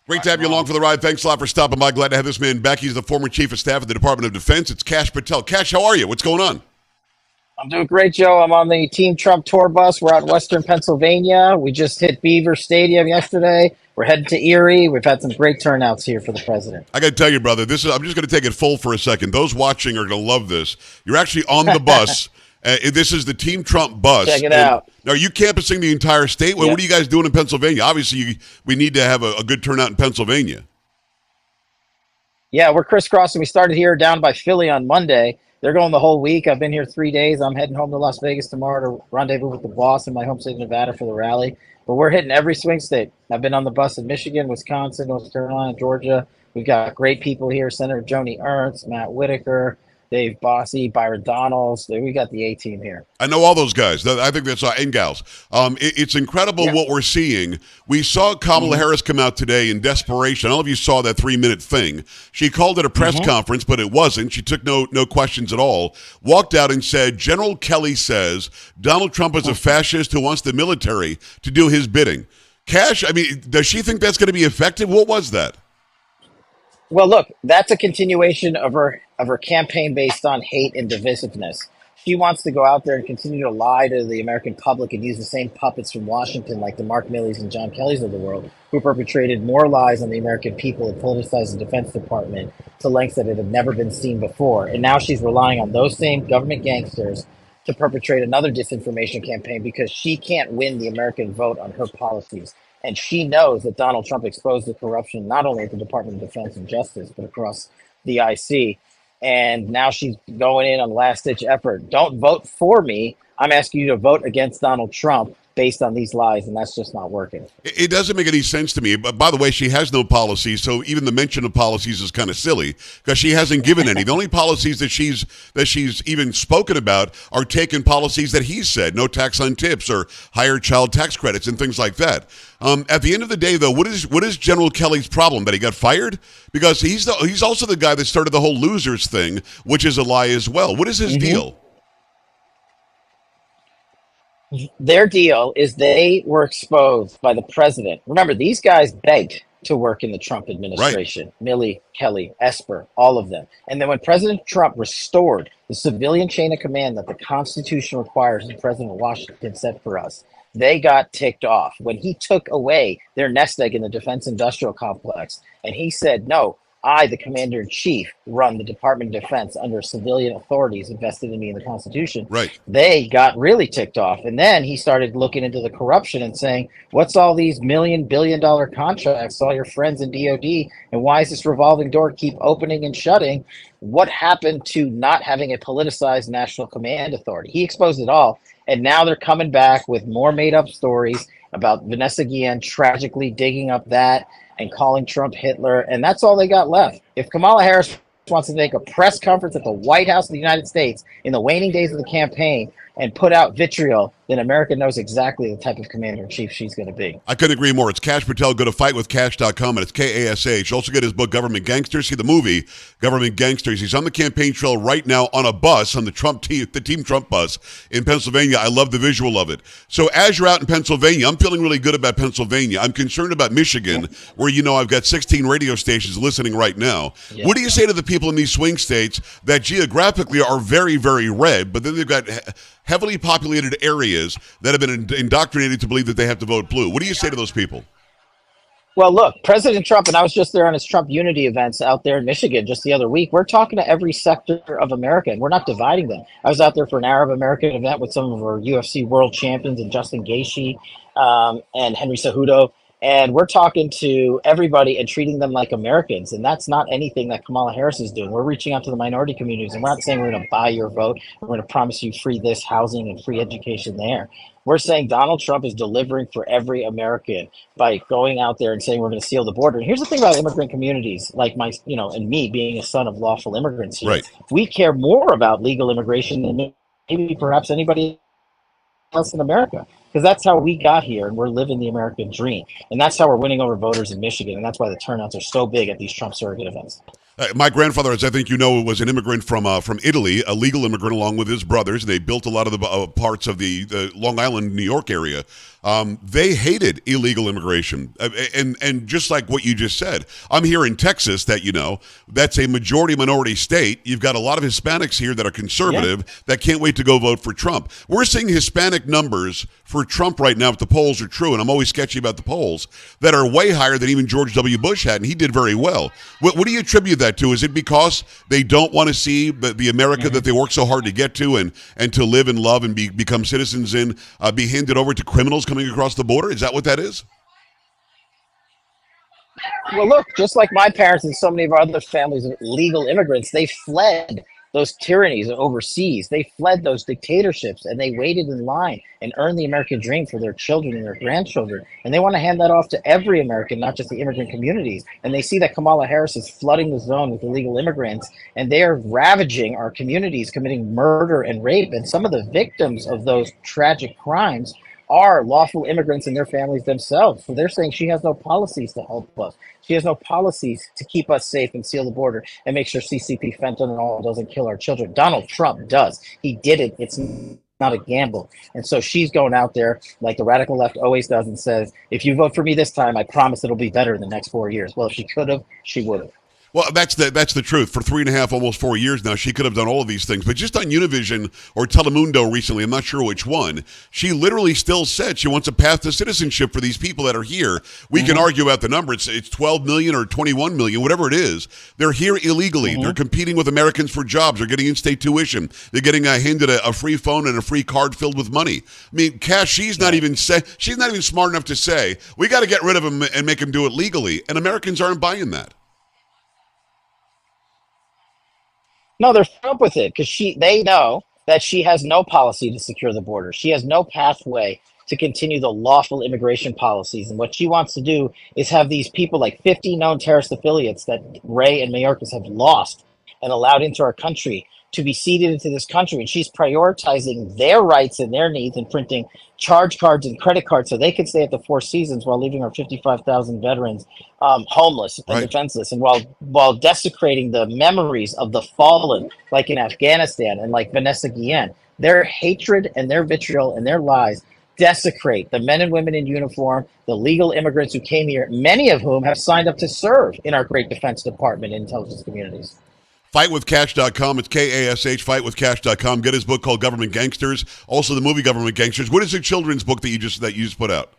Great to have you along for the ride. Thanks a lot for stopping by. Glad to have this man back. He's the former chief of staff at the Department of Defense. It's Kash Patel. Kash, how are you? What's going on? I'm doing great, Joe. I'm on the Team Trump tour bus. We're out in Western Pennsylvania. We just hit Beaver Stadium yesterday. We're heading to Erie. We've had some great turnouts here for the president. I got to tell you, brother, I'm just going to take it full for a second. Those watching are going to love this. You're actually on the bus. This is the Team Trump bus. Check it out. Now, are you canvassing the entire state? What are you guys doing in Pennsylvania? Obviously, we need to have a good turnout in Pennsylvania. Yeah, we're crisscrossing. We started here down by Philly on Monday. They're going the whole week. I've been here 3 days. I'm heading home to Las Vegas tomorrow to rendezvous with the boss in my home state of Nevada for the rally. But we're hitting every swing state. I've been on the bus in Michigan, Wisconsin, North Carolina, Georgia. We've got great people here. Senator Joni Ernst, Matt Whitaker, Dave Bosse, Byron Donalds. We got the A-team here. I know all those guys. I think that's and gals. It's incredible what we're seeing. We saw Kamala Harris come out today in desperation. I don't know if you saw that 3-minute thing. She called it a press conference, but it wasn't. She took no questions at all. Walked out and said, General Kelly says Donald Trump is a fascist who wants the military to do his bidding. Kash, I mean, does she think that's going to be effective? What was that? Well, look, that's a continuation of her campaign based on hate and divisiveness. She wants to go out there and continue to lie to the American public and use the same puppets from Washington, like the Mark Milley's and John Kellys of the world, who perpetrated more lies on the American people and politicized the Defense Department to lengths that it had never been seen before. And now she's relying on those same government gangsters to perpetrate another disinformation campaign because she can't win the American vote on her policies. And she knows that Donald Trump exposed the corruption not only at the Department of Defense and Justice, but across the IC. And now she's going in on last-ditch effort. Don't vote for me. I'm asking you to vote against Donald Trump based on these lies, and that's just not working. It doesn't make any sense to me. But by the way, she has no policies, so even the mention of policies is kind of silly because she hasn't given any. The only policies that she's even spoken about are taken policies that he said, no tax on tips or higher child tax credits and things like that. At the end of the day, though, what is General Kelly's problem? That he got fired? Because he's also the guy that started the whole losers thing, which is a lie as well. What is his deal? Their deal is they were exposed by the president. Remember, these guys begged to work in the Trump administration. Right. Milley, Kelly, Esper, all of them. And then when President Trump restored the civilian chain of command that the Constitution requires and President Washington set for us, they got ticked off. When he took away their nest egg in the defense industrial complex, and he said, no, I, the commander-in-chief, run the Department of Defense under civilian authorities invested in me in the Constitution. Right. They got really ticked off. And then he started looking into the corruption and saying, what's all these billion-dollar contracts, all your friends in DOD, and why is this revolving door keep opening and shutting? What happened to not having a politicized national command authority? He exposed it all. And now they're coming back with more made-up stories about Vanessa Guillen tragically digging up that and calling Trump Hitler, and that's all they got left. If Kamala Harris wants to make a press conference at the White House of the United States in the waning days of the campaign and put out vitriol, then America knows exactly the type of commander-in-chief she's going to be. I couldn't agree more. It's Kash Patel. Go to fightwithkash.com, and it's KASH. Also get his book, Government Gangsters. See the movie, Government Gangsters. He's on the campaign trail right now on a bus, on the Team Trump bus in Pennsylvania. I love the visual of it. So as you're out in Pennsylvania, I'm feeling really good about Pennsylvania. I'm concerned about Michigan, where I've got 16 radio stations listening right now. Yeah. What do you say to the people in these swing states that geographically are very, very red, but then they've got heavily populated areas that have been indoctrinated to believe that they have to vote blue? What do you say to those people? Well, look, President Trump, and I was just there on his Trump Unity events out there in Michigan just the other week. We're talking to every sector of America, and we're not dividing them. I was out there for an Arab American event with some of our UFC world champions and Justin Gaethje and Henry Cejudo. And we're talking to everybody and treating them like Americans. And that's not anything that Kamala Harris is doing. We're reaching out to the minority communities, and we're not saying we're going to buy your vote. We're going to promise you free this housing and free education there. We're saying Donald Trump is delivering for every American by going out there and saying we're going to seal the border. And here's the thing about immigrant communities, like and me being a son of lawful immigrants here. Right. We care more about legal immigration than maybe perhaps anybody else in America. Because that's how we got here, and we're living the American dream. And that's how we're winning over voters in Michigan, and that's why the turnouts are so big at these Trump surrogate events. My grandfather, as I think you know, was an immigrant from Italy, a legal immigrant along with his brothers. They built a lot of the parts of the Long Island, New York area. They hated illegal immigration. And just like what you just said, I'm here in Texas that, that's a majority minority state. You've got a lot of Hispanics here that are conservative that can't wait to go vote for Trump. We're seeing Hispanic numbers for Trump right now, if the polls are true, and I'm always sketchy about the polls, that are way higher than even George W. Bush had, and he did very well. What do you attribute that to? Is it because they don't want to see the America that they work so hard to get to and to live and love and become citizens in, be handed over to criminals coming across the border? Is that what that is? Well, look, just like my parents and so many of our other families of legal immigrants, they fled those tyrannies overseas. They fled those dictatorships and they waited in line and earned the American dream for their children and their grandchildren. And they want to hand that off to every American, not just the immigrant communities. And they see that Kamala Harris is flooding the zone with illegal immigrants and they are ravaging our communities, committing murder and rape. And some of the victims of those tragic crimes are lawful immigrants and their families themselves. So they're saying she has no policies to help us. She has no policies to keep us safe and seal the border and make sure CCP fentanyl doesn't kill our children. Donald Trump does. He did it. It's not a gamble. And so she's going out there like the radical left always does and says, if you vote for me this time, I promise it'll be better in the next 4 years. Well, if she could have, she would have. Well, that's the truth. For 3.5, almost 4 years now, she could have done all of these things. But just on Univision or Telemundo recently, I'm not sure which one, she literally still said she wants a path to citizenship for these people that are here. We can argue about the number. It's 12 million or 21 million, whatever it is. They're here illegally. They're competing with Americans for jobs. They're getting in-state tuition. They're getting handed a free phone and a free card filled with money. I mean, Cash, she's not even smart enough to say, we got to get rid of them and make them do it legally. And Americans aren't buying that. No, they're fed up with it because they know that she has no policy to secure the border. She has no pathway to continue the lawful immigration policies. And what she wants to do is have these people, like 50 known terrorist affiliates that Ray and Mayorkas have lost and allowed into our country, to be seeded into this country. And she's prioritizing their rights and their needs and printing charge cards and credit cards so they can stay at the Four Seasons while leaving our 55,000 veterans homeless and defenseless, and while desecrating the memories of the fallen, like in Afghanistan and like Vanessa Guillen. Their hatred and their vitriol and their lies desecrate the men and women in uniform, the legal immigrants who came here, many of whom have signed up to serve in our great Defense Department and intelligence communities. Fightwithcash.com. It's Kash. Fightwithcash.com. Get his book called Government Gangsters. Also, the movie Government Gangsters. What is the children's book that you just put out?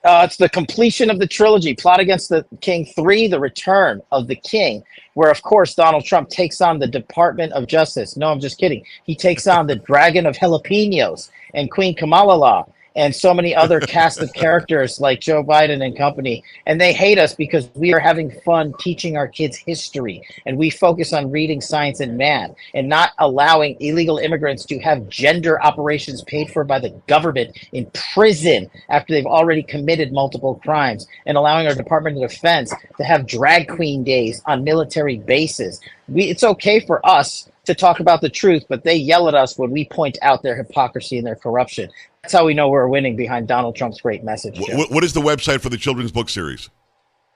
It's the completion of the trilogy, Plot Against the King 3, The Return of the King, where, of course, Donald Trump takes on the Department of Justice. No, I'm just kidding. He takes on the Dragon of Jalapenos and Queen Kamala and so many other cast of characters like Joe Biden and company. And they hate us because we are having fun teaching our kids history. And we focus on reading, science, and math and not allowing illegal immigrants to have gender operations paid for by the government in prison after they've already committed multiple crimes, and allowing our Department of Defense to have drag queen days on military bases. It's okay for us to talk about the truth, but they yell at us when we point out their hypocrisy and their corruption. That's how we know we're winning behind Donald Trump's great message. What is the website for the children's book series?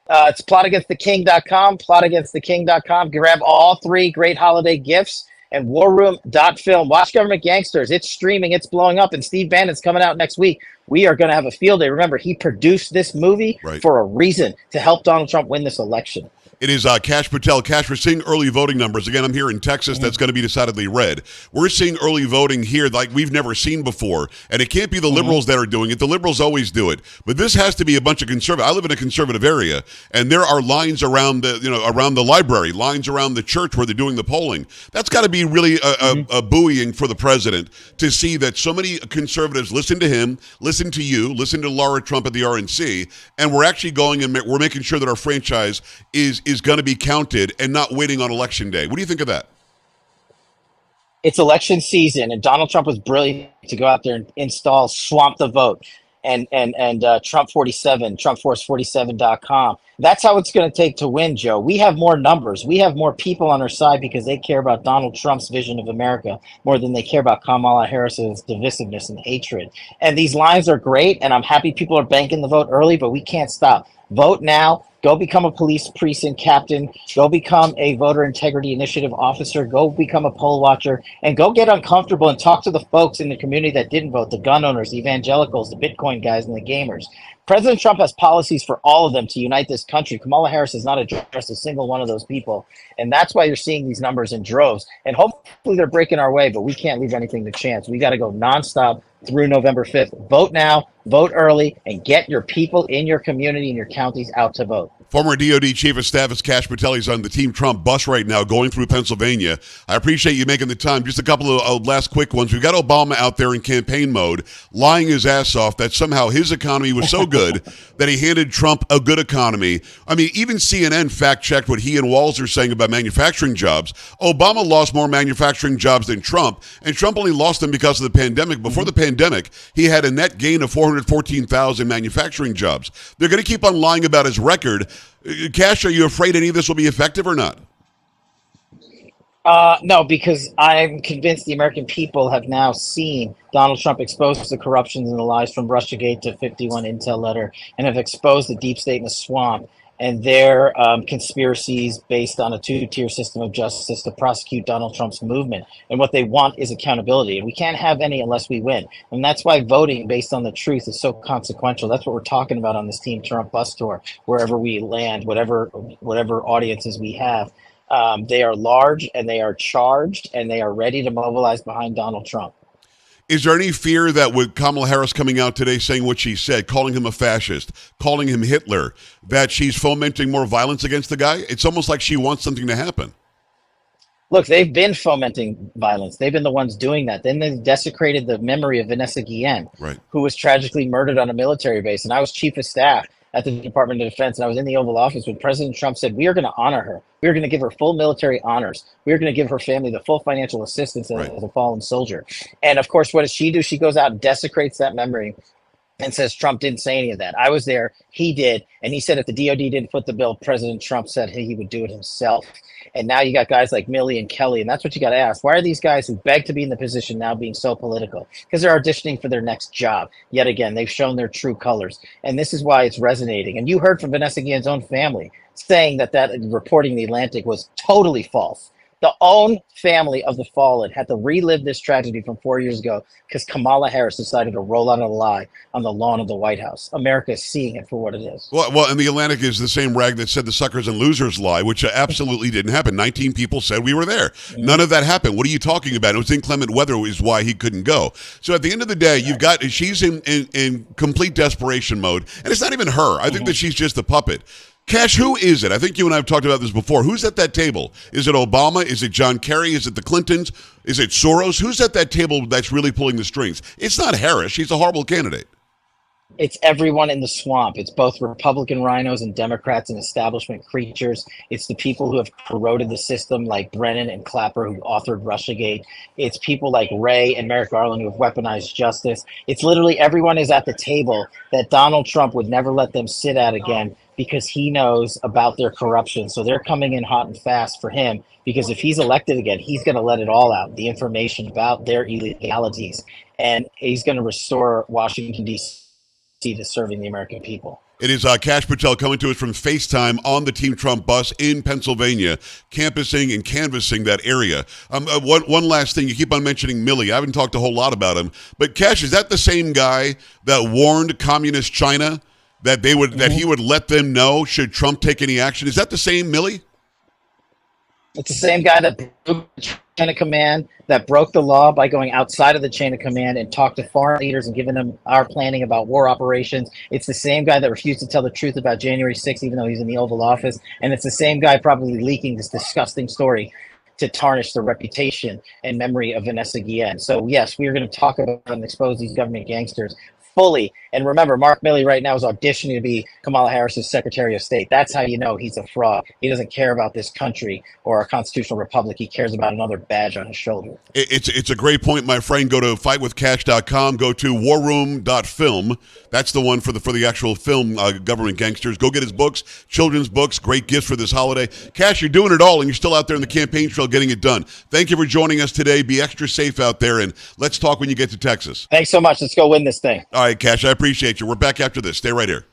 It's plotagainsttheking.com, plotagainsttheking.com. Grab all 3 great holiday gifts, and warroom.film. Watch Government Gangsters. It's streaming. It's blowing up, and Steve Bannon's coming out next week. We are going to have a field day. Remember, he produced this movie for a reason, to help Donald Trump win this election. It is Kash Patel. Kash, we're seeing early voting numbers. Again, I'm here in Texas. That's going to be decidedly red. We're seeing early voting here like we've never seen before. And it can't be the liberals that are doing it. The liberals always do it. But this has to be a bunch of conservative. I live in a conservative area, and there are lines around around the library, lines around the church where they're doing the polling. That's got to be really a buoying for the president to see that so many conservatives listen to him, listen to you, listen to Laura Trump at the RNC, and we're actually going and we're making sure that our franchise is going to be counted and not waiting on election day. What do you think of that? It's election season, and Donald Trump was brilliant to go out there and install Swamp the Vote and Trump 47, TrumpForce47.com. That's how it's going to take to win, Joe. We have more numbers. We have more people on our side because they care about Donald Trump's vision of America more than they care about Kamala Harris's divisiveness and hatred. And these lines are great, and I'm happy people are banking the vote early, but we can't stop. Vote now. Go become a police precinct captain. Go become a voter integrity initiative officer. Go become a poll watcher, and go get uncomfortable and talk to the folks in the community that didn't vote, the gun owners, the evangelicals, the Bitcoin guys, and the gamers. President Trump has policies for all of them to unite this country. Kamala Harris has not addressed a single one of those people. And that's why you're seeing these numbers in droves. And hopefully they're breaking our way, but we can't leave anything to chance. We got to go nonstop through November 5th. Vote now, vote early, and get your people in your community and your counties out to vote. Former DOD Chief of Staff is Kash Patel. He's on the Team Trump bus right now going through Pennsylvania. I appreciate you making the time. Just a couple of last quick ones. We've got Obama out there in campaign mode, lying his ass off that somehow his economy was so good that he handed Trump a good economy. I mean, even CNN fact-checked what he and Walls are saying about manufacturing jobs. Obama lost more manufacturing jobs than Trump, and Trump only lost them because of the pandemic. Before the pandemic, he had a net gain of 414,000 manufacturing jobs. They're going to keep on lying about his record. Kash, are you afraid any of this will be effective or not? No, because I'm convinced the American people have now seen Donald Trump expose the corruptions and the lies from Russiagate to 51 Intel letter, and have exposed the deep state in the swamp and their conspiracies based on a two-tier system of justice to prosecute Donald Trump's movement. And what they want is accountability. And we can't have any unless we win. And that's why voting based on the truth is so consequential. That's what we're talking about on this Team Trump bus tour, wherever we land, whatever audiences we have. They are large, and they are charged, and they are ready to mobilize behind Donald Trump. Is there any fear that with Kamala Harris coming out today saying what she said, calling him a fascist, calling him Hitler, that she's fomenting more violence against the guy? It's almost like she wants something to happen. Look, they've been fomenting violence. They've been the ones doing that. Then they desecrated the memory of Vanessa Guillen, Right, who was tragically murdered on a military base. And I was chief of staff at the Department of Defense, and I was in the Oval Office when President Trump said, we are going to honor her. We are going to give her full military honors. We are going to give her family the full financial assistance right. as a fallen soldier. And of course, what does she do? She goes out and desecrates that memory and says Trump didn't say any of that. I was there. He did. And he said if the DOD didn't foot the bill, President Trump said he would do it himself. And now you got guys like Milley and Kelly. And that's what you got to ask. Why are these guys who beg to be in the position now being so political? Because they're auditioning for their next job. Yet again, they've shown their true colors. And this is why it's resonating. And you heard from Vanessa Guillen's own family saying that reporting in The Atlantic was totally false. The own family of the fallen had to relive this tragedy from 4 years ago because Kamala Harris decided to roll out a lie on the lawn of the White House. America is seeing it for what it is. Well, and The Atlantic is the same rag that said the suckers and losers lie, which absolutely didn't happen. 19 people said we were there. None of that happened. What are you talking about? It was inclement weather is why he couldn't go. So at the end of the day, she's in complete desperation mode. And it's not even her. I think that she's just a puppet. Kash, who is it? I think you and I have talked about this before. Who's at that table? Is it Obama? Is it John Kerry? Is it the Clintons? Is it Soros? Who's at that table that's really pulling the strings? It's not Harris. She's a horrible candidate. It's everyone in the swamp. It's both Republican rhinos and Democrats and establishment creatures. It's the people who have corroded the system like Brennan and Clapper who authored Russiagate. It's people like Wray and Merrick Garland who have weaponized justice. It's literally everyone is at the table that Donald Trump would never let them sit at again because he knows about their corruption. So they're coming in hot and fast for him because if he's elected again, he's going to let it all out, the information about their illegalities. And he's going to restore Washington, D.C. to serving the American people. It is Kash Patel coming to us from FaceTime on the Team Trump bus in Pennsylvania, campusing and canvassing that area. One last thing, you keep on mentioning Milley. I haven't talked a whole lot about him, but Kash, is that the same guy that warned communist China that that he would let them know should Trump take any action? Is that the same Milley? It's the same guy that broke the chain of command, that broke the law by going outside of the chain of command and talked to foreign leaders and giving them our planning about war operations. It's the same guy that refused to tell the truth about January 6th, even though he's in the Oval Office. And it's the same guy probably leaking this disgusting story to tarnish the reputation and memory of Vanessa Guillen. So yes, we are going to talk about and expose these government gangsters fully. And remember, Mark Milley right now is auditioning to be Kamala Harris's Secretary of State. That's how you know he's a fraud. He doesn't care about this country or our constitutional republic. He cares about another badge on his shoulder. It's a great point, my friend. Go to fightwithkash.com. Go to warroom.film. That's the one for the actual film, Government Gangsters. Go get his books, children's books, great gifts for this holiday. Kash, you're doing it all, and you're still out there in the campaign trail getting it done. Thank you for joining us today. Be extra safe out there, and let's talk when you get to Texas. Thanks so much. Let's go win this thing. All right, Kash, I appreciate you. We're back after this. Stay right here.